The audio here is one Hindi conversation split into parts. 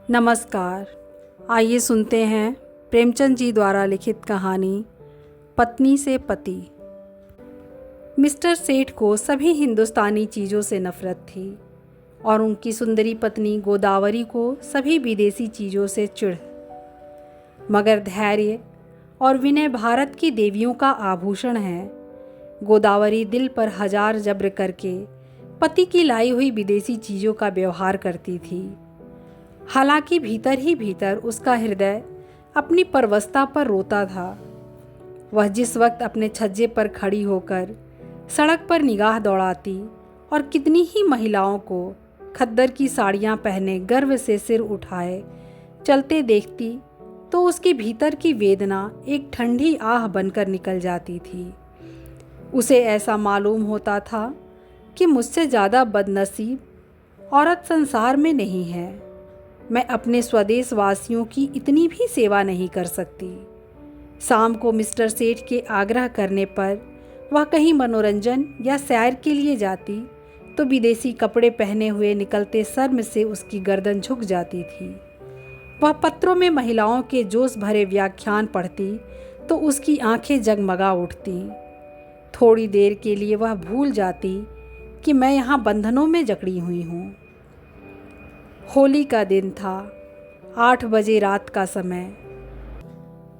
नमस्कार। आइए सुनते हैं प्रेमचंद जी द्वारा लिखित कहानी पत्नी से पति। मिस्टर सेठ को सभी हिंदुस्तानी चीज़ों से नफरत थी और उनकी सुंदरी पत्नी गोदावरी को सभी विदेशी चीज़ों से चिढ़। मगर धैर्य और विनय भारत की देवियों का आभूषण है। गोदावरी दिल पर हजार जब्र करके पति की लाई हुई विदेशी चीज़ों का व्यवहार करती थी। हालांकि भीतर ही भीतर उसका हृदय अपनी परवस्ता पर रोता था। वह जिस वक्त अपने छज्जे पर खड़ी होकर सड़क पर निगाह दौड़ाती और कितनी ही महिलाओं को खद्दर की साड़ियाँ पहने गर्व से सिर उठाए चलते देखती, तो उसके भीतर की वेदना एक ठंडी आह बनकर निकल जाती थी। उसे ऐसा मालूम होता था कि मुझसे ज़्यादा बदनसीब औरत संसार में नहीं है। मैं अपने स्वदेश वासियों की इतनी भी सेवा नहीं कर सकती। शाम को मिस्टर सेठ के आग्रह करने पर वह कहीं मनोरंजन या सैर के लिए जाती तो विदेशी कपड़े पहने हुए निकलते शर्म से उसकी गर्दन झुक जाती थी। वह पत्रों में महिलाओं के जोश भरे व्याख्यान पढ़ती तो उसकी आंखें जगमगा उठती। थोड़ी देर के लिए वह भूल जाती कि मैं यहाँ बंधनों में जकड़ी हुई हूँ। होली का दिन था। 8 बजे रात का समय।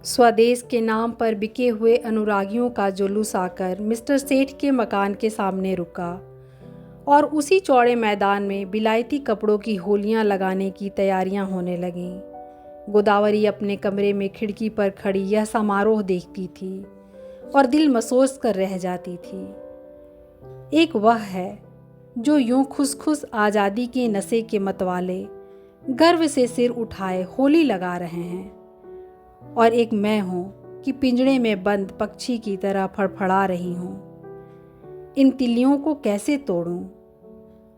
स्वदेश के नाम पर बिके हुए अनुरागियों का जुलूस आकर मिस्टर सेठ के मकान के सामने रुका और उसी चौड़े मैदान में विलायती कपड़ों की होलियां लगाने की तैयारियां होने लगीं। गोदावरी अपने कमरे में खिड़की पर खड़ी यह समारोह देखती थी और दिल मसोस कर रह जाती थी। एक वह है जो यूं खुश खुश आज़ादी के नशे के मतवाले गर्व से सिर उठाए होली लगा रहे हैं, और एक मैं हूँ कि पिंजड़े में बंद पक्षी की तरह फड़फड़ा रही हूँ। इन तिलियों को कैसे तोड़ूं?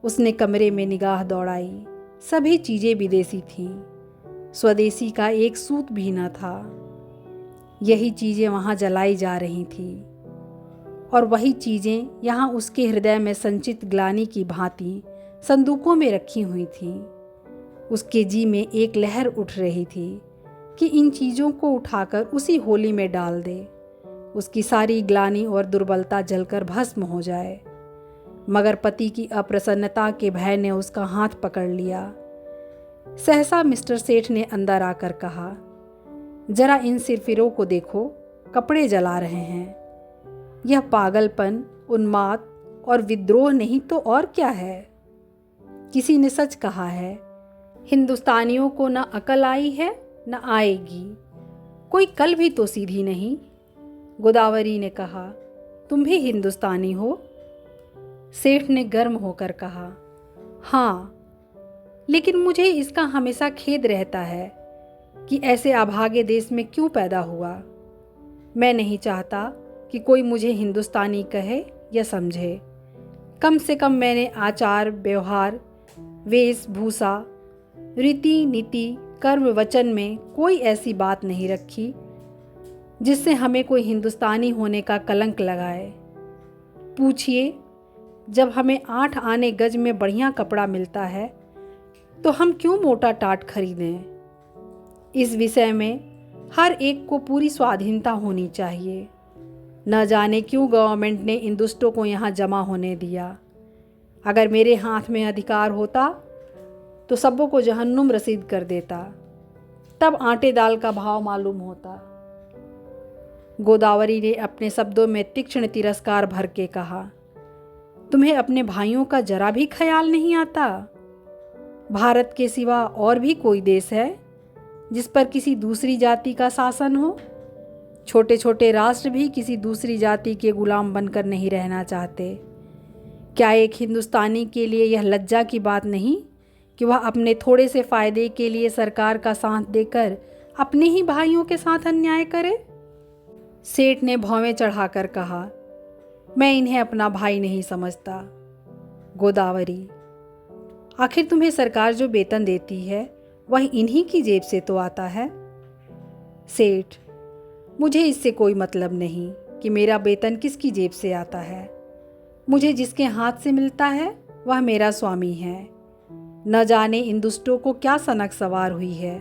उसने कमरे में निगाह दौड़ाई। सभी चीज़ें विदेशी थीं। स्वदेशी का एक सूत भी न था। यही चीज़ें वहाँ जलाई जा रही थीं और वही चीज़ें यहाँ उसके हृदय में संचित ग्लानि की भांति संदूकों में रखी हुई थीं। उसके जी में एक लहर उठ रही थी कि इन चीज़ों को उठाकर उसी होली में डाल दे, उसकी सारी ग्लानि और दुर्बलता जलकर भस्म हो जाए। मगर पति की अप्रसन्नता के भय ने उसका हाथ पकड़ लिया। सहसा मिस्टर सेठ ने अंदर आकर कहा, जरा इन सिरफिरों को देखो, कपड़े जला रहे हैं। यह पागलपन, उन्माद और विद्रोह नहीं तो और क्या है? किसी ने सच कहा है, हिंदुस्तानियों को न अकल आई है न आएगी। कोई कल भी तो सीधी नहीं। गोदावरी ने कहा, तुम भी हिंदुस्तानी हो? सेठ ने गर्म होकर कहा, हाँ, लेकिन मुझे इसका हमेशा खेद रहता है कि ऐसे अभागे देश में क्यों पैदा हुआ। मैं नहीं चाहता कि कोई मुझे हिंदुस्तानी कहे या समझे। कम से कम मैंने आचार व्यवहार, वेशभूषा, रीति नीति, कर्म वचन में कोई ऐसी बात नहीं रखी जिससे हमें कोई हिंदुस्तानी होने का कलंक लगाए। पूछिए, जब हमें 8 आने गज में बढ़िया कपड़ा मिलता है तो हम क्यों मोटा टाट खरीदें? इस विषय में हर एक को पूरी स्वाधीनता होनी चाहिए। न जाने क्यों गवर्नमेंट ने इन दुष्टों को यहाँ जमा होने दिया। अगर मेरे हाथ में अधिकार होता तो सबों को जहन्नुम रसीद कर देता, तब आटे दाल का भाव मालूम होता। गोदावरी ने अपने शब्दों में तीक्ष्ण तिरस्कार भर के कहा, तुम्हें अपने भाइयों का जरा भी ख्याल नहीं आता? भारत के सिवा और भी कोई देश है जिस पर किसी दूसरी जाति का शासन हो? छोटे छोटे राष्ट्र भी किसी दूसरी जाति के गुलाम बनकर नहीं रहना चाहते। क्या एक हिंदुस्तानी के लिए यह लज्जा की बात नहीं कि वह अपने थोड़े से फायदे के लिए सरकार का साथ देकर अपने ही भाइयों के साथ अन्याय करे? सेठ ने भौवें चढ़ाकर कहा, मैं इन्हें अपना भाई नहीं समझता। गोदावरी, आखिर तुम्हें सरकार जो वेतन देती है वह इन्हीं की जेब से तो आता है। सेठ, मुझे इससे कोई मतलब नहीं कि मेरा वेतन किसकी जेब से आता है। मुझे जिसके हाथ से मिलता है वह मेरा स्वामी है। न जाने इन दुष्टों को क्या सनक सवार हुई है।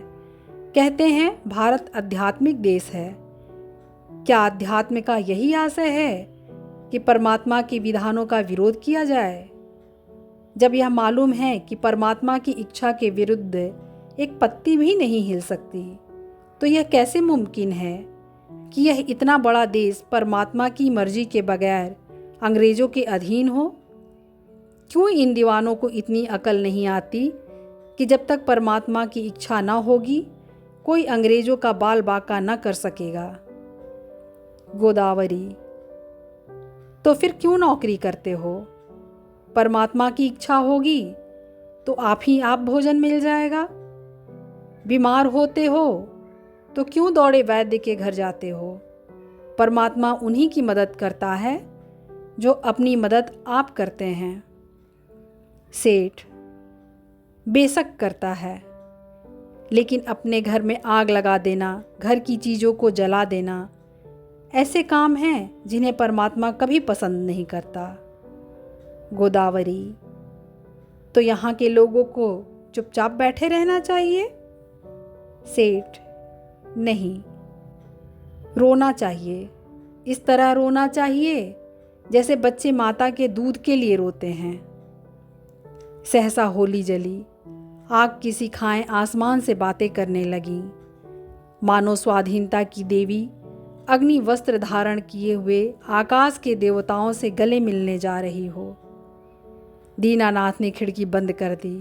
कहते हैं भारत आध्यात्मिक देश है। क्या अध्यात्म का यही आशय है कि परमात्मा के विधानों का विरोध किया जाए? जब यह मालूम है कि परमात्मा की इच्छा के विरुद्ध एक पत्ती भी नहीं हिल सकती, तो यह कैसे मुमकिन है कि यह इतना बड़ा देश परमात्मा की मर्जी के बगैर अंग्रेजों के अधीन हो? क्यों इन दीवानों को इतनी अकल नहीं आती कि जब तक परमात्मा की इच्छा न होगी कोई अंग्रेजों का बाल बांका न कर सकेगा? गोदावरी: तो फिर क्यों नौकरी करते हो? परमात्मा की इच्छा होगी तो आप ही आप भोजन मिल जाएगा। बीमार होते हो तो क्यों दौड़े वैद्य के घर जाते हो? परमात्मा उन्हीं की मदद करता है जो अपनी मदद आप करते हैं। सेठ: बेशक करता है, लेकिन अपने घर में आग लगा देना, घर की चीज़ों को जला देना, ऐसे काम हैं जिन्हें परमात्मा कभी पसंद नहीं करता। गोदावरी: तो यहाँ के लोगों को चुपचाप बैठे रहना चाहिए? सेठ: नहीं, रोना चाहिए। इस तरह रोना चाहिए जैसे बच्चे माता के दूध के लिए रोते हैं। सहसा होली जली, आग की शिखाएं आसमान से बातें करने लगीं, मानो स्वाधीनता की देवी अग्नि वस्त्र धारण किए हुए आकाश के देवताओं से गले मिलने जा रही हो। दीनानाथ ने खिड़की बंद कर दी।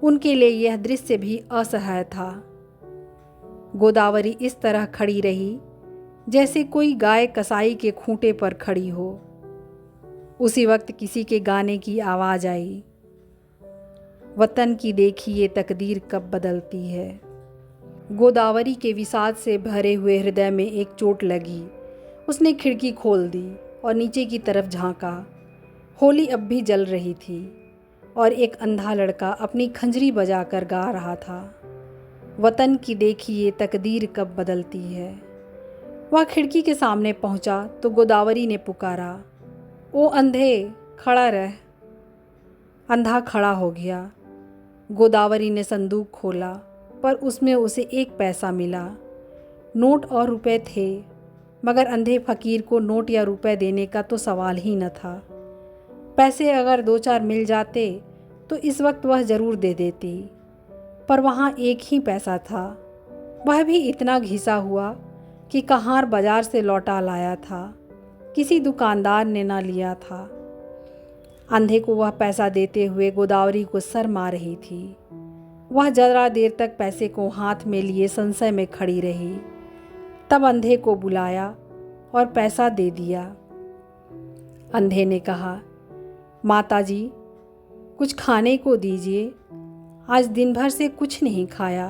उनके लिए यह दृश्य भी असह्य था। गोदावरी इस तरह खड़ी रही जैसे कोई गाय कसाई के खूंटे पर खड़ी हो। उसी वक्त किसी के गाने की आवाज़ आई, वतन की देखी ये तकदीर कब बदलती है। गोदावरी के विषाद से भरे हुए हृदय में एक चोट लगी। उसने खिड़की खोल दी और नीचे की तरफ झांका। होली अब भी जल रही थी और एक अंधा लड़का अपनी खंजरी बजाकर गा रहा था, वतन की देखी ये तकदीर कब बदलती है। वह खिड़की के सामने पहुंचा तो गोदावरी ने पुकारा, ओ अंधे, खड़ा रह। अंधा खड़ा हो गया। गोदावरी ने संदूक खोला, पर उसमें उसे 1 पैसा मिला। नोट और रुपए थे, मगर अंधे फकीर को नोट या रुपए देने का तो सवाल ही न था। पैसे अगर 2-4 मिल जाते तो इस वक्त वह ज़रूर दे देती, पर वहाँ 1 ही पैसा था, वह भी इतना घिसा हुआ कि कहार बाजार से लौटा लाया था, किसी दुकानदार ने ना लिया था। अंधे को वह पैसा देते हुए गोदावरी को शर्म आ रही थी। वह जरा देर तक पैसे को हाथ में लिए संशय में खड़ी रही। तब अंधे को बुलाया और पैसा दे दिया। अंधे ने कहा, माताजी, कुछ खाने को दीजिए, आज दिन भर से कुछ नहीं खाया।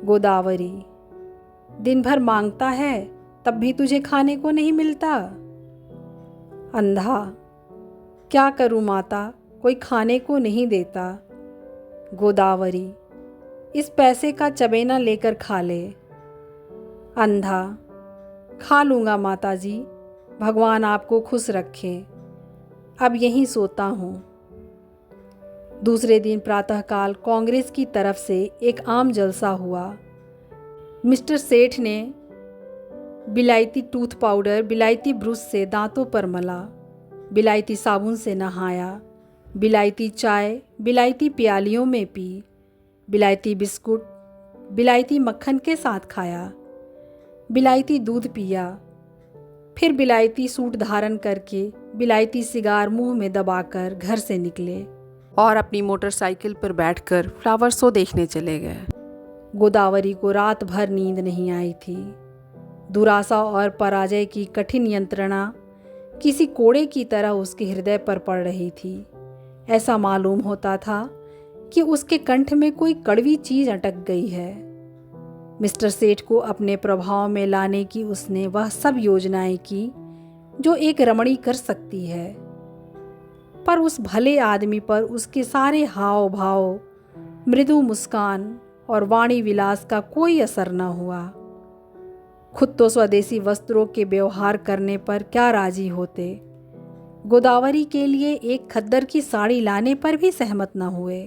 गोदावरी: दिन भर मांगता है तब भी तुझे खाने को नहीं मिलता? अंधा: क्या करूं माता, कोई खाने को नहीं देता। गोदावरी: इस पैसे का चबेना लेकर खा ले। अंधा: खा लूँगा माताजी, भगवान आपको खुश रखे, अब यहीं सोता हूँ। दूसरे दिन प्रातःकाल कांग्रेस की तरफ से एक आम जलसा हुआ। मिस्टर सेठ ने बिलायती टूथ पाउडर बिलायती ब्रश से दांतों पर मला, बिलायती साबुन से नहाया, बिलायती चाय बिलायती प्यालियों में पी, बिलायती बिस्कुट बिलायती मक्खन के साथ खाया, बिलायती दूध पिया, फिर बिलायती सूट धारण करके बिलायती सिगार मुंह में दबाकर घर से निकले और अपनी मोटरसाइकिल पर बैठकर फ्लावर शो देखने चले गए। गोदावरी को रात भर नींद नहीं आई थी। दुराशा और पराजय की कठिन यंत्रणा किसी कोड़े की तरह उसके हृदय पर पड़ रही थी। ऐसा मालूम होता था कि उसके कंठ में कोई कड़वी चीज अटक गई है। मिस्टर सेठ को अपने प्रभाव में लाने की उसने वह सब योजनाएं की जो एक रमणी कर सकती है, पर उस भले आदमी पर उसके सारे हाव भाव, मृदु मुस्कान और वाणी विलास का कोई असर न हुआ। खुद तो स्वदेशी वस्त्रों के व्यवहार करने पर क्या राजी होते, गोदावरी के लिए एक खद्दर की साड़ी लाने पर भी सहमत न हुए।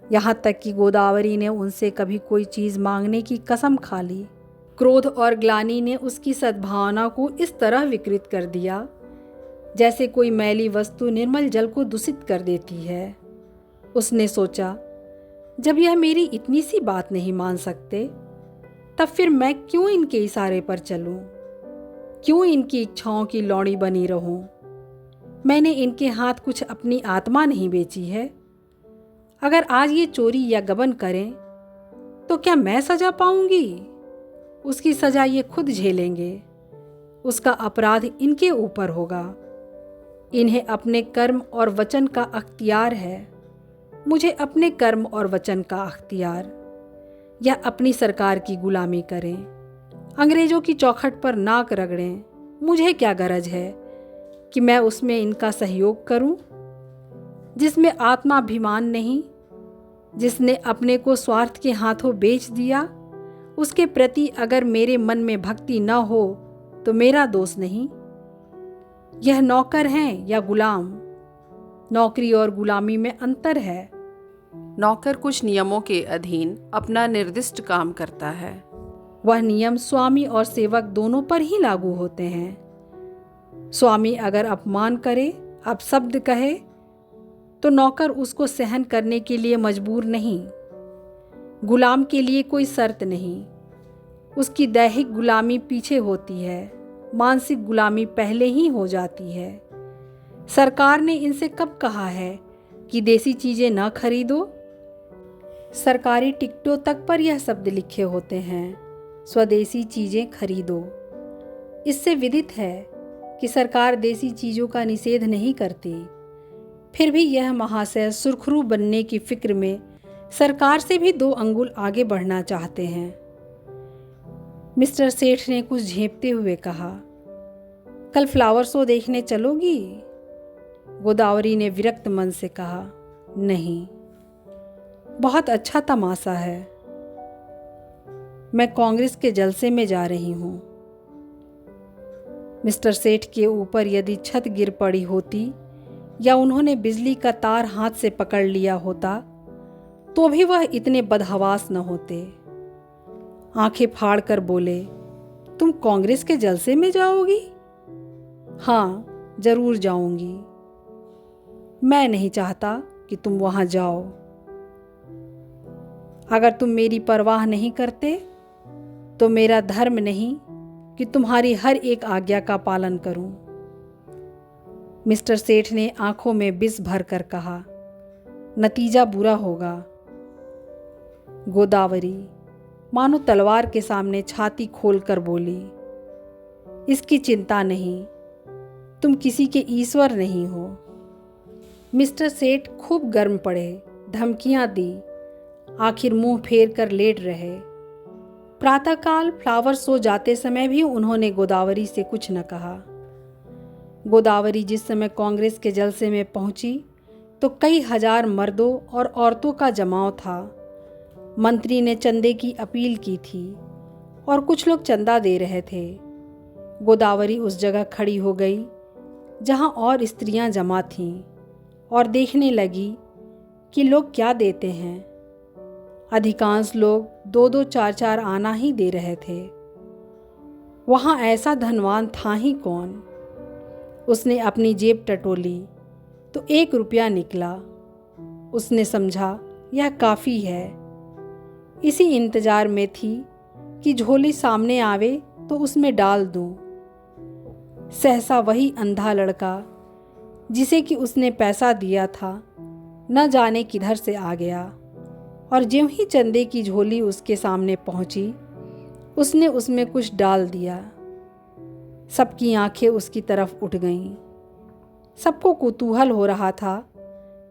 यहाँ तक कि गोदावरी ने उनसे कभी कोई चीज़ मांगने की कसम खा ली। क्रोध और ग्लानि ने उसकी सद्भावना को इस तरह विकृत कर दिया जैसे कोई मैली वस्तु निर्मल जल को दूषित कर देती है। उसने सोचा, जब यह मेरी इतनी सी बात नहीं मान सकते, तब फिर मैं क्यों इनके इशारे पर चलूं? क्यों इनकी इच्छाओं की लौड़ी बनी रहूं? मैंने इनके हाथ कुछ अपनी आत्मा नहीं बेची है। अगर आज ये चोरी या गबन करें तो क्या मैं सजा पाऊंगी? उसकी सजा ये खुद झेलेंगे। उसका अपराध इनके ऊपर होगा। इन्हें अपने कर्म और वचन का अख्तियार है। मुझे अपने कर्म और वचन का अख्तियार, या अपनी सरकार की गुलामी करें, अंग्रेजों की चौखट पर नाक रगड़ें, मुझे क्या गरज है कि मैं उसमें इनका सहयोग करूं? जिसमें आत्माभिमान नहीं, जिसने अपने को स्वार्थ के हाथों बेच दिया, उसके प्रति अगर मेरे मन में भक्ति न हो तो मेरा दोष नहीं। यह नौकर हैं या गुलाम? नौकरी और गुलामी में अंतर है। नौकर कुछ नियमों के अधीन अपना निर्दिष्ट काम करता है। वह नियम स्वामी और सेवक दोनों पर ही लागू होते हैं। स्वामी अगर अपमान करे, अपशब्द कहे, तो नौकर उसको सहन करने के लिए मजबूर नहीं। गुलाम के लिए कोई शर्त नहीं। उसकी दैहिक गुलामी पीछे होती है, मानसिक गुलामी पहले ही हो जाती है। सरकार ने इनसे कब कहा है कि देसी चीज़ें न खरीदो? सरकारी टिकटों तक पर यह शब्द लिखे होते हैं, स्वदेशी चीज़ें खरीदो। इससे विदित है कि सरकार देसी चीज़ों का निषेध नहीं करती। फिर भी यह महाशय सुरखरू बनने की फिक्र में सरकार से भी 2 अंगुल आगे बढ़ना चाहते हैं। मिस्टर सेठ ने कुछ झेंपते हुए कहा, कल फ्लावर शो देखने चलोगी? गोदावरी ने विरक्त मन से कहा, नहीं, बहुत अच्छा तमाशा है। मैं कांग्रेस के जलसे में जा रही हूं। मिस्टर सेठ के ऊपर यदि छत गिर पड़ी होती या उन्होंने बिजली का तार हाथ से पकड़ लिया होता तो भी वह इतने बदहवास न होते। आंखें फाड़ कर बोले, तुम कांग्रेस के जलसे में जाओगी? हाँ, जरूर जाऊंगी। मैं नहीं चाहता कि तुम वहां जाओ। अगर तुम मेरी परवाह नहीं करते तो मेरा धर्म नहीं कि तुम्हारी हर एक आज्ञा का पालन करूं। मिस्टर सेठ ने आंखों में बिस भर कर कहा, नतीजा बुरा होगा। गोदावरी मानो तलवार के सामने छाती खोलकर बोली, इसकी चिंता नहीं, तुम किसी के ईश्वर नहीं हो। मिस्टर सेठ खूब गर्म पड़े, धमकियां दी, आखिर मुंह फेर कर लेट रहे। प्रातःकाल फ्लावर शो जाते समय भी उन्होंने गोदावरी से कुछ न कहा। गोदावरी जिस समय कांग्रेस के जलसे में पहुंची तो कई हजार मर्दों और औरतों का जमाव था। मंत्री ने चंदे की अपील की थी और कुछ लोग चंदा दे रहे थे। गोदावरी उस जगह खड़ी हो गई जहां और स्त्रियां जमा थीं और देखने लगी कि लोग क्या देते हैं। अधिकांश लोग 2-2, 4-4 आना ही दे रहे थे। वहां ऐसा धनवान था ही कौन। उसने अपनी जेब टटोली तो 1 रुपया निकला। उसने समझा यह काफ़ी है। इसी इंतजार में थी कि झोली सामने आवे तो उसमें डाल दूं। सहसा वही अंधा लड़का जिसे कि उसने पैसा दिया था न जाने किधर से आ गया और ज्यों ही चंदे की झोली उसके सामने पहुंची उसने उसमें कुछ डाल दिया। सबकी आंखें उसकी तरफ उठ गईं। सबको कुतूहल हो रहा था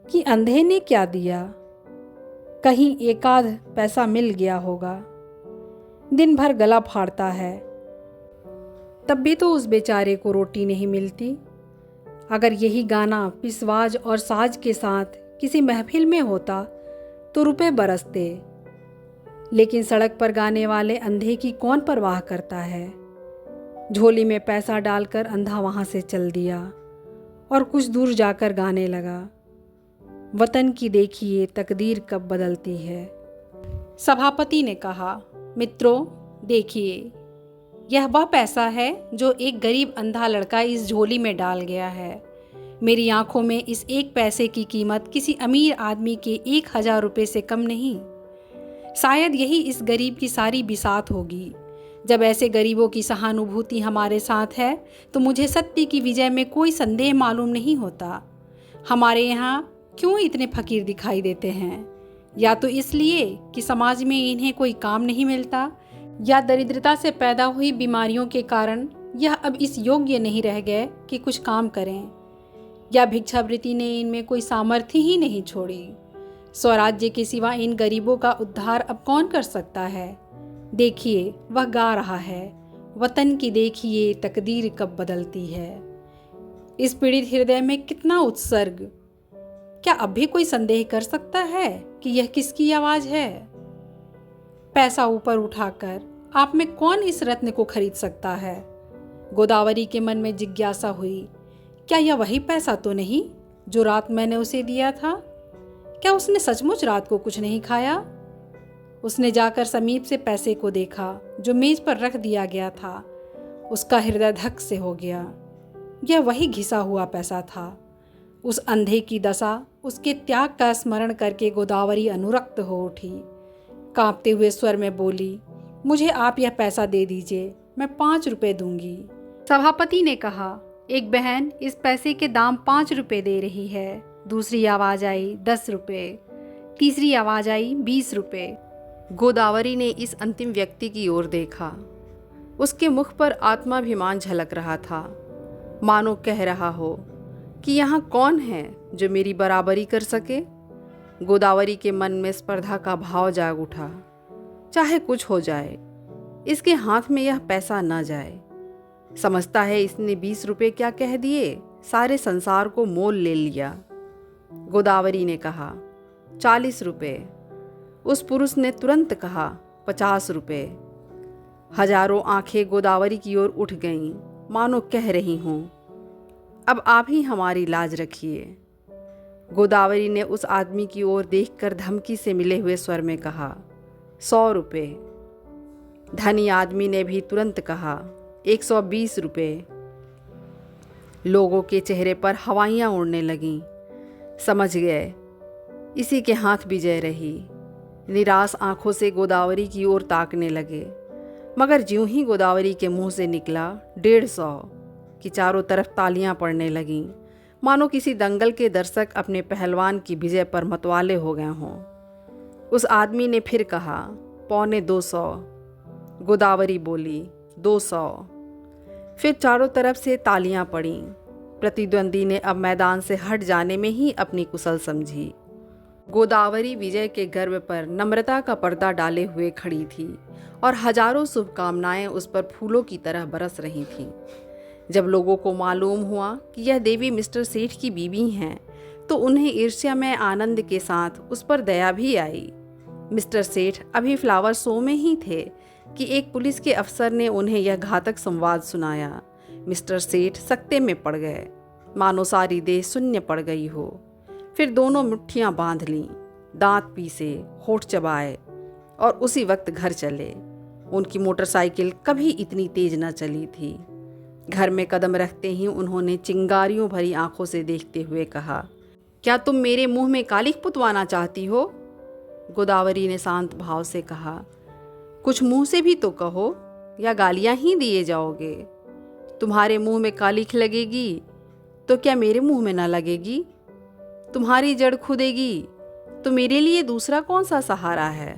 कि अंधे ने क्या दिया। कहीं एकाध पैसा मिल गया होगा। दिन भर गला फाड़ता है, तब भी तो उस बेचारे को रोटी नहीं मिलती। अगर यही गाना पिसवाज और साज के साथ किसी महफिल में होता तो रुपए बरसते, लेकिन सड़क पर गाने वाले अंधे की कौन परवाह करता है। झोली में पैसा डालकर अंधा वहां से चल दिया और कुछ दूर जाकर गाने लगा, वतन की देखिए तकदीर कब बदलती है। सभापति ने कहा, मित्रों देखिए, यह वह पैसा है जो एक गरीब अंधा लड़का इस झोली में डाल गया है। मेरी आंखों में इस एक पैसे की कीमत किसी अमीर आदमी के 1000 रुपये से कम नहीं। शायद यही इस गरीब की सारी बिसात होगी। जब ऐसे गरीबों की सहानुभूति हमारे साथ है तो मुझे सत्य की विजय में कोई संदेह मालूम नहीं होता। हमारे यहाँ क्यों इतने फकीर दिखाई देते हैं? या तो इसलिए कि समाज में इन्हें कोई काम नहीं मिलता, या दरिद्रता से पैदा हुई बीमारियों के कारण यह अब इस योग्य नहीं रह गए कि कुछ काम करें, या भिक्षावृत्ति ने इनमें कोई सामर्थ्य ही नहीं छोड़ी। स्वराज्य के सिवा इन गरीबों का उद्धार अब कौन कर सकता है? देखिए, वह गा रहा है, वतन की देखिए तकदीर कब बदलती है। इस पीड़ित हृदय में कितना उत्सर्ग! क्या अब भी कोई संदेह कर सकता है कि यह किसकी आवाज है? पैसा ऊपर उठाकर आप में कौन इस रत्न को खरीद सकता है? गोदावरी के मन में जिज्ञासा हुई, क्या यह वही पैसा तो नहीं जो रात मैंने उसे दिया था? क्या उसने सचमुच रात को कुछ नहीं खाया? उसने जाकर समीप से पैसे को देखा जो मेज पर रख दिया गया था। उसका हृदय धक से हो गया। यह वही घिसा हुआ पैसा था। उस अंधे की दशा, उसके त्याग का स्मरण करके गोदावरी अनुरक्त हो उठी। कांपते हुए स्वर में बोली, मुझे आप यह पैसा दे दीजिए, मैं 5 रुपए दूंगी। सभापति ने कहा, एक बहन इस पैसे के दाम 5 रुपए दे रही है। दूसरी आवाज आई 10 रुपए, तीसरी आवाज आई 20 रुपए। गोदावरी ने इस अंतिम व्यक्ति की ओर देखा। उसके मुख पर आत्माभिमान झलक रहा था, मानो कह रहा हो कि यहाँ कौन है जो मेरी बराबरी कर सके। गोदावरी के मन में स्पर्धा का भाव जाग उठा। चाहे कुछ हो जाए, इसके हाथ में यह पैसा न जाए। समझता है इसने 20 रुपये क्या कह दिए, सारे संसार को मोल ले लिया। गोदावरी ने कहा 40 रुपये। उस पुरुष ने तुरंत कहा 50 रुपये। हजारों आंखें गोदावरी की ओर उठ गईं, मानो कह रही हूं, अब आप ही हमारी लाज रखिए। गोदावरी ने उस आदमी की ओर देखकर धमकी से मिले हुए स्वर में कहा 100 रुपये। धनी आदमी ने भी तुरंत कहा 120 रुपये। लोगों के चेहरे पर हवाइयाँ उड़ने लगीं। समझ गए इसी के हाथ विजय रही। निराश आंखों से गोदावरी की ओर ताकने लगे, मगर ज्यों ही गोदावरी के मुंह से निकला 150 कि चारों तरफ तालियां पड़ने लगीं, मानो किसी दंगल के दर्शक अपने पहलवान की विजय पर मतवाले हो गए हों। उस आदमी ने फिर कहा 250। गोदावरी बोली 200। फिर चारों तरफ से तालियां पड़ीं। प्रतिद्वंदी ने अब मैदान से हट जाने में ही अपनी कुशल समझी। गोदावरी विजय के गर्व पर नम्रता का पर्दा डाले हुए खड़ी थी और हजारों शुभकामनाएं उस पर फूलों की तरह बरस रही थीं। जब लोगों को मालूम हुआ कि यह देवी मिस्टर सेठ की बीवी हैं, तो उन्हें ईर्ष्यामय आनंद के साथ उस पर दया भी आई। मिस्टर सेठ अभी फ्लावर शो में ही थे कि एक पुलिस के अफसर ने उन्हें यह घातक संवाद सुनाया। मिस्टर सेठ सकते में पड़ गए, मानो सारी देह शून्य पड़ गई हो। फिर दोनों मुट्ठियां बांध लीं, दांत पीसे, होठ चबाए और उसी वक्त घर चले। उनकी मोटरसाइकिल कभी इतनी तेज न चली थी। घर में कदम रखते ही उन्होंने चिंगारियों भरी आंखों से देखते हुए कहा, क्या तुम मेरे मुंह में कालिख पुतवाना चाहती हो? गोदावरी ने शांत भाव से कहा, कुछ मुंह से भी तो कहो, या गालियां ही दिए जाओगे? तुम्हारे मुंह में कालिख लगेगी तो क्या मेरे मुंह में ना लगेगी? तुम्हारी जड़ खुदेगी तो मेरे लिए दूसरा कौन सा सहारा है?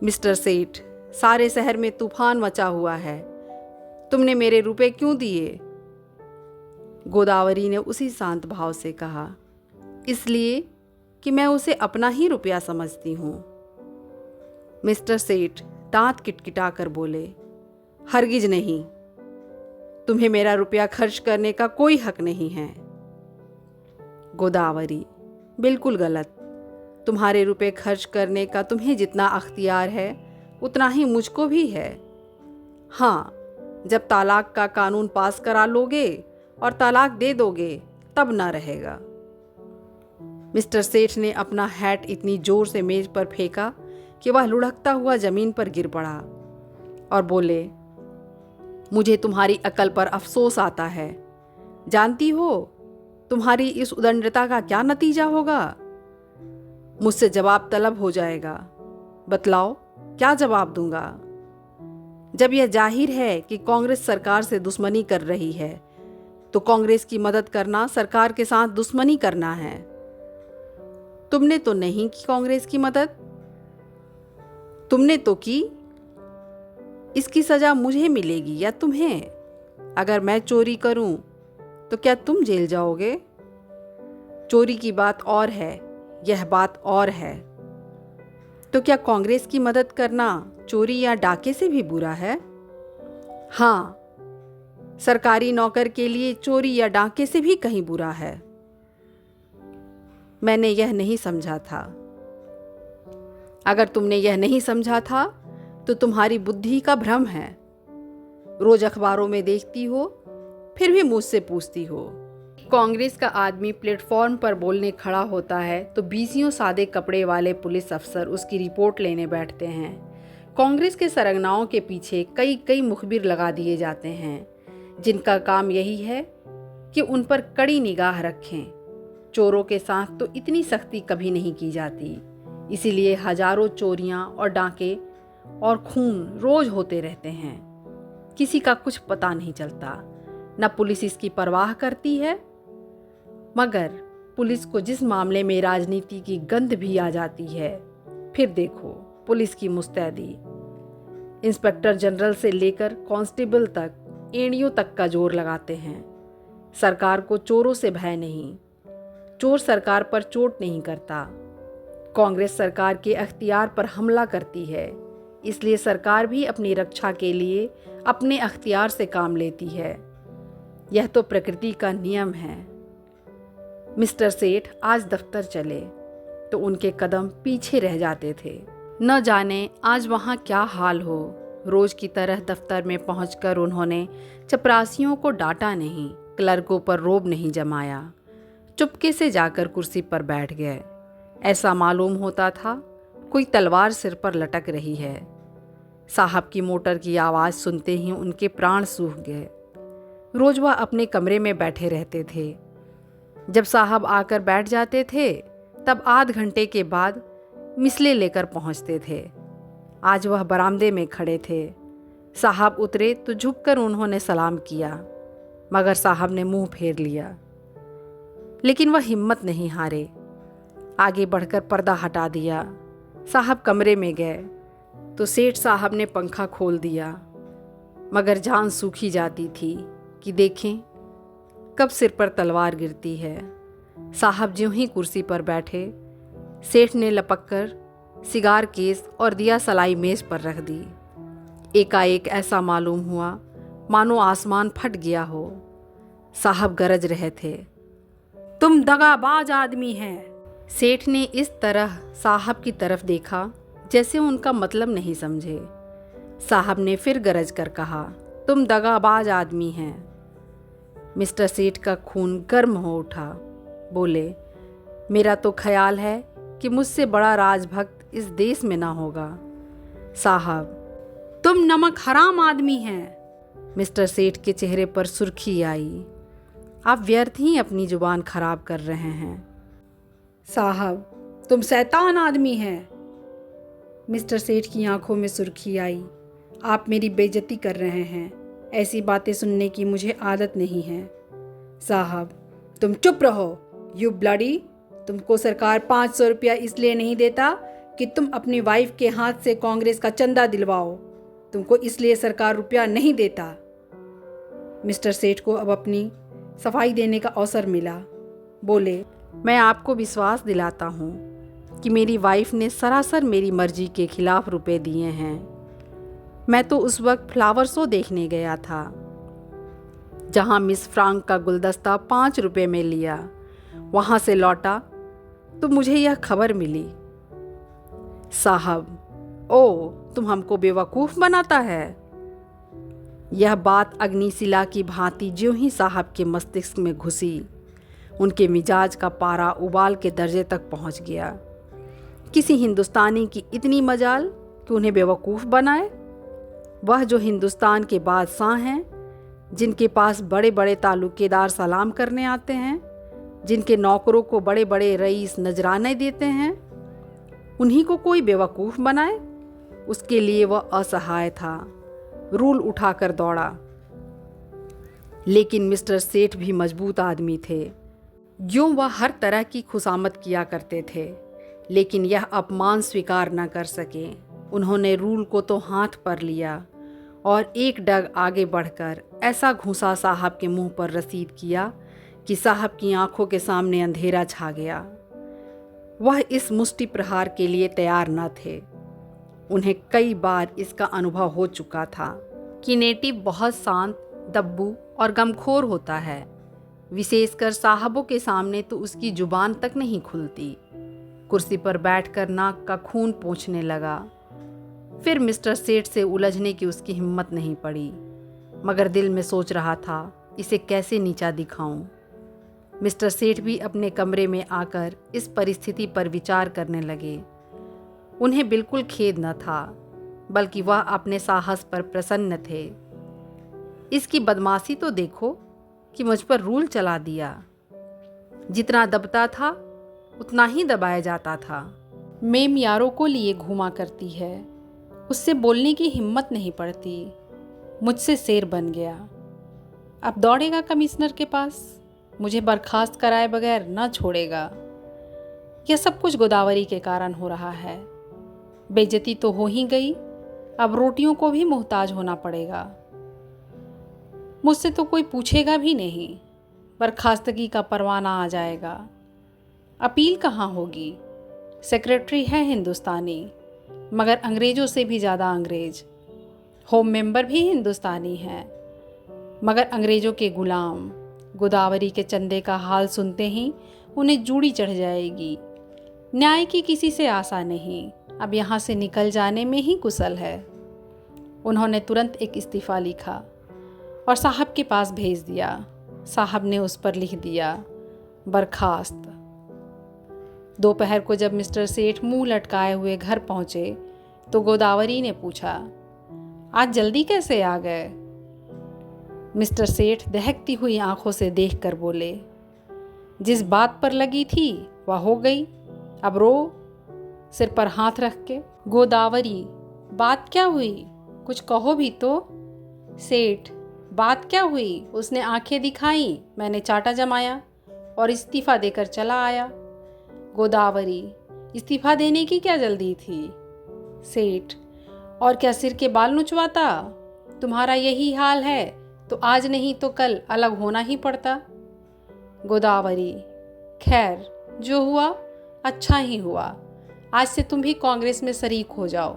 मिस्टर सेठ, सारे शहर में तूफान मचा हुआ है, तुमने मेरे रुपए क्यों दिए? गोदावरी ने उसी शांत भाव से कहा, इसलिए कि मैं उसे अपना ही रुपया समझती हूँ। मिस्टर सेठ दांत किटकिटाकर बोले, हरगिज नहीं, तुम्हें मेरा रुपया खर्च करने का कोई हक नहीं है। गोदावरी, बिल्कुल गलत। तुम्हारे रुपए खर्च करने का तुम्हें जितना अख्तियार है उतना ही मुझको भी है। हाँ, जब तालाक का कानून पास करा लोगे और तलाक दे दोगे तब ना रहेगा। मिस्टर सेठ ने अपना हैट इतनी जोर से मेज पर फेंका कि वह लुढ़कता हुआ जमीन पर गिर पड़ा और बोले, मुझे तुम्हारी अकल पर अफसोस आता है। जानती हो तुम्हारी इस उदंडता का क्या नतीजा होगा? मुझसे जवाब तलब हो जाएगा। बतलाओ क्या जवाब दूंगा? जब यह जाहिर है कि कांग्रेस सरकार से दुश्मनी कर रही है तो कांग्रेस की मदद करना सरकार के साथ दुश्मनी करना है। तुमने तो नहीं की कांग्रेस की मदद, तुमने तो की। इसकी सजा मुझे मिलेगी या तुम्हें? अगर मैं चोरी करूं तो क्या तुम जेल जाओगे? चोरी की बात और है, यह बात और है। तो क्या कांग्रेस की मदद करना चोरी या डाके से भी बुरा है? हाँ, सरकारी नौकर के लिए चोरी या डाके से भी कहीं बुरा है। मैंने यह नहीं समझा था। अगर तुमने यह नहीं समझा था तो तुम्हारी बुद्धि का भ्रम है। रोज अखबारों में देखती हो, फिर भी मुझसे पूछती हो। कांग्रेस का आदमी प्लेटफॉर्म पर बोलने खड़ा होता है तो बीसियों सादे कपड़े वाले पुलिस अफसर उसकी रिपोर्ट लेने बैठते हैं। कांग्रेस के सरगनाओं के पीछे कई कई मुखबिर लगा दिए जाते हैं, जिनका काम यही है कि उन पर कड़ी निगाह रखें। चोरों के साथ तो इतनी सख्ती कभी नहीं की जाती, इसीलिए हजारों चोरियां और डाके और खून रोज होते रहते हैं। किसी का कुछ पता नहीं चलता, न पुलिस इसकी परवाह करती है। मगर पुलिस को जिस मामले में राजनीति की गंध भी आ जाती है, फिर देखो पुलिस की मुस्तैदी। इंस्पेक्टर जनरल से लेकर कांस्टेबल तक एड़ियों तक का जोर लगाते हैं। सरकार को चोरों से भय नहीं, चोर सरकार पर चोट नहीं करता। कांग्रेस सरकार के अख्तियार पर हमला करती है, इसलिए सरकार भी अपनी रक्षा के लिए अपने अख्तियार से काम लेती है। यह तो प्रकृति का नियम है। मिस्टर सेठ आज दफ्तर चले तो उनके कदम पीछे रह जाते थे। न जाने आज वहाँ क्या हाल हो। रोज की तरह दफ्तर में पहुंचकर उन्होंने चपरासियों को डांटा नहीं, क्लर्कों पर रोब नहीं जमाया। चुपके से जाकर कुर्सी पर बैठ गए। ऐसा मालूम होता था कोई तलवार सिर पर लटक रही है। साहब की मोटर की आवाज़ सुनते ही उनके प्राण सूख गए। रोज वह अपने कमरे में बैठे रहते थे। जब साहब आकर बैठ जाते थे तब आध घंटे के बाद मिसले लेकर पहुंचते थे। आज वह बरामदे में खड़े थे। साहब उतरे तो झुककर उन्होंने सलाम किया, मगर साहब ने मुंह फेर लिया। लेकिन वह हिम्मत नहीं हारे, आगे बढ़कर पर्दा हटा दिया। साहब कमरे में गए तो सेठ साहब ने पंखा खोल दिया, मगर जान सूखी जाती थी कि देखें कब सिर पर तलवार गिरती है। साहब ज्यों ही कुर्सी पर बैठे, सेठ ने लपककर सिगार केस और दिया सलाई मेज पर रख दी। एकाएक ऐसा मालूम हुआ मानो आसमान फट गया हो। साहब गरज रहे थे, तुम दगाबाज आदमी हैं। सेठ ने इस तरह साहब की तरफ देखा जैसे उनका मतलब नहीं समझे। साहब ने फिर गरज कर कहा, तुम दगाबाज आदमी हैं। मिस्टर सेठ का खून गर्म हो उठा। बोले, मेरा तो ख्याल है कि मुझसे बड़ा राजभक्त इस देश में ना होगा। साहब, तुम नमक हराम आदमी हैं। मिस्टर सेठ के चेहरे पर सुर्खी आई। आप व्यर्थ ही अपनी जुबान खराब कर रहे हैं। साहब, तुम शैतान आदमी हैं। मिस्टर सेठ की आंखों में सुर्खी आई। आप मेरी बेइज्जती कर रहे हैं। ऐसी बातें सुनने की मुझे आदत नहीं है। साहब, तुम चुप रहो। यू ब्लडी, तुमको सरकार 500 रुपया इसलिए नहीं देता कि तुम अपनी वाइफ के हाथ से कांग्रेस का चंदा दिलवाओ। तुमको इसलिए सरकार रुपया नहीं देता। मिस्टर सेठ को अब अपनी सफाई देने का अवसर मिला। बोले, मैं आपको विश्वास दिलाता हूँ कि मेरी वाइफ ने सरासर मेरी मर्जी के खिलाफ रुपए दिए हैं। मैं तो उस वक्त फ्लावर शो देखने गया था जहाँ मिस फ्रांक का गुलदस्ता 5 रुपए में लिया। वहाँ से लौटा तो मुझे यह खबर मिली। साहब, ओ तुम हमको बेवकूफ़ बनाता है। यह बात अग्निशिला की भांति ज्यों ही साहब के मस्तिष्क में घुसी, उनके मिजाज का पारा उबाल के दर्जे तक पहुंच गया। किसी हिंदुस्तानी की इतनी मजाल कि उन्हें बेवकूफ़ बनाए। वह जो हिंदुस्तान के बादशाह हैं, जिनके पास बड़े बड़े तालुकेदार सलाम करने आते हैं, जिनके नौकरों को बड़े बड़े रईस नजराने देते हैं, उन्हीं को कोई बेवकूफ़ बनाए। उसके लिए वह असहाय था, रूल उठाकर दौड़ा। लेकिन मिस्टर सेठ भी मजबूत आदमी थे। यूँ वह हर तरह की खुशामद किया करते थे, लेकिन यह अपमान स्वीकार न कर सके। उन्होंने रूल को तो हाथ पर लिया और एक डग आगे बढ़कर ऐसा घूंसा साहब के मुंह पर रसीद किया कि साहब की आंखों के सामने अंधेरा छा गया। वह इस मुष्टि प्रहार के लिए तैयार न थे। उन्हें कई बार इसका अनुभव हो चुका था कि नेटिव बहुत शांत, दब्बू और गमखोर होता है। विशेषकर साहबों के सामने तो उसकी जुबान तक नहीं खुलती। कुर्सी पर बैठकर नाक का खून पोंछने लगा। फिर मिस्टर सेठ से उलझने की उसकी हिम्मत नहीं पड़ी, मगर दिल में सोच रहा था इसे कैसे नीचा दिखाऊं। मिस्टर सेठ भी अपने कमरे में आकर इस परिस्थिति पर विचार करने लगे। उन्हें बिल्कुल खेद न था, बल्कि वह अपने साहस पर प्रसन्न थे। इसकी बदमाशी तो देखो कि मुझ पर रूल चला दिया। जितना दबता था उतना ही दबाया जाता था। मेम यारों को लिए घूमा करती है, उससे बोलने की हिम्मत नहीं पड़ती। मुझसे शेर बन गया। अब दौड़ेगा कमिश्नर के पास, मुझे बर्खास्त कराए बगैर न छोड़ेगा। यह सब कुछ गोदावरी के कारण हो रहा है। बेइज्जती तो हो ही गई, अब रोटियों को भी मोहताज होना पड़ेगा। मुझसे तो कोई पूछेगा भी नहीं, बर्खास्तगी का परवाना आ जाएगा। अपील कहाँ होगी? सेक्रेटरी है हिंदुस्तानी, मगर अंग्रेज़ों से भी ज़्यादा अंग्रेज। होम मेंबर भी हिंदुस्तानी हैं, मगर अंग्रेज़ों के गुलाम। गोदावरी के चंदे का हाल सुनते ही उन्हें जूड़ी चढ़ जाएगी। न्याय की किसी से आशा नहीं, अब यहाँ से निकल जाने में ही कुशल है। उन्होंने तुरंत एक इस्तीफ़ा लिखा और साहब के पास भेज दिया। साहब ने उस पर लिख दिया, बर्खास्त। दोपहर को जब मिस्टर सेठ मुंह लटकाए हुए घर पहुंचे तो गोदावरी ने पूछा, आज जल्दी कैसे आ गए? मिस्टर सेठ दहकती हुई आंखों से देखकर बोले, जिस बात पर लगी थी वह हो गई, अब रो। सिर पर हाथ रख के। गोदावरी, बात क्या हुई? कुछ कहो भी तो। सेठ, बात क्या हुई? उसने आंखें दिखाई, मैंने चाटा जमाया और इस्तीफ़ा देकर चला आया। गोदावरी, इस्तीफ़ा देने की क्या जल्दी थी? सेठ, और क्या सिर के बाल नुचवाता? तुम्हारा यही हाल है तो आज नहीं तो कल अलग होना ही पड़ता। गोदावरी, खैर जो हुआ अच्छा ही हुआ, आज से तुम भी कांग्रेस में शरीक हो जाओ।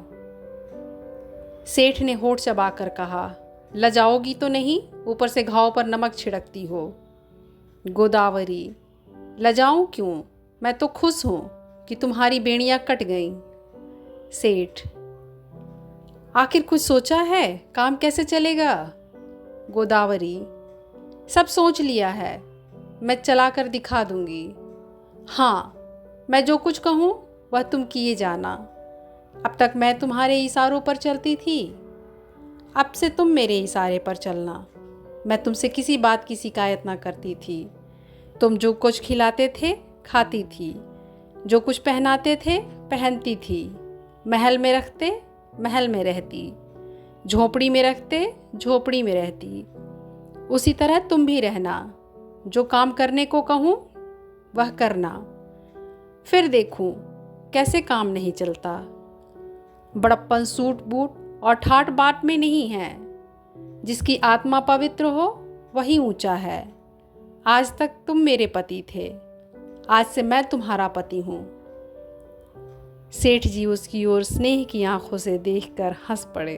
सेठ ने होठ चबाकर कहा, लजाओगी तो नहीं, ऊपर से घाव पर नमक छिड़कती हो। गोदावरी, लजाऊं क्यों, मैं तो खुश हूं कि तुम्हारी बेड़ियां कट गईं। सेठ, आखिर कुछ सोचा है, काम कैसे चलेगा? गोदावरी, सब सोच लिया है, मैं चलाकर दिखा दूंगी। हाँ, मैं जो कुछ कहूँ वह तुम किए जाना। अब तक मैं तुम्हारे इशारों पर चलती थी, अब से तुम मेरे इशारे पर चलना। मैं तुमसे किसी बात की शिकायत ना करती थी। तुम जो कुछ खिलाते थे खाती थी, जो कुछ पहनाते थे पहनती थी, महल में रखते महल में रहती, झोपड़ी में रखते झोपड़ी में रहती। उसी तरह तुम भी रहना, जो काम करने को कहूँ वह करना, फिर देखूँ कैसे काम नहीं चलता। बड़प्पन सूट बूट और ठाट बाट में नहीं है। जिसकी आत्मा पवित्र हो वही ऊंचा है। आज तक तुम मेरे पति थे, आज से मैं तुम्हारा पति हूँ। सेठ जी उसकी ओर स्नेह की आंखों से देखकर हंस पड़े।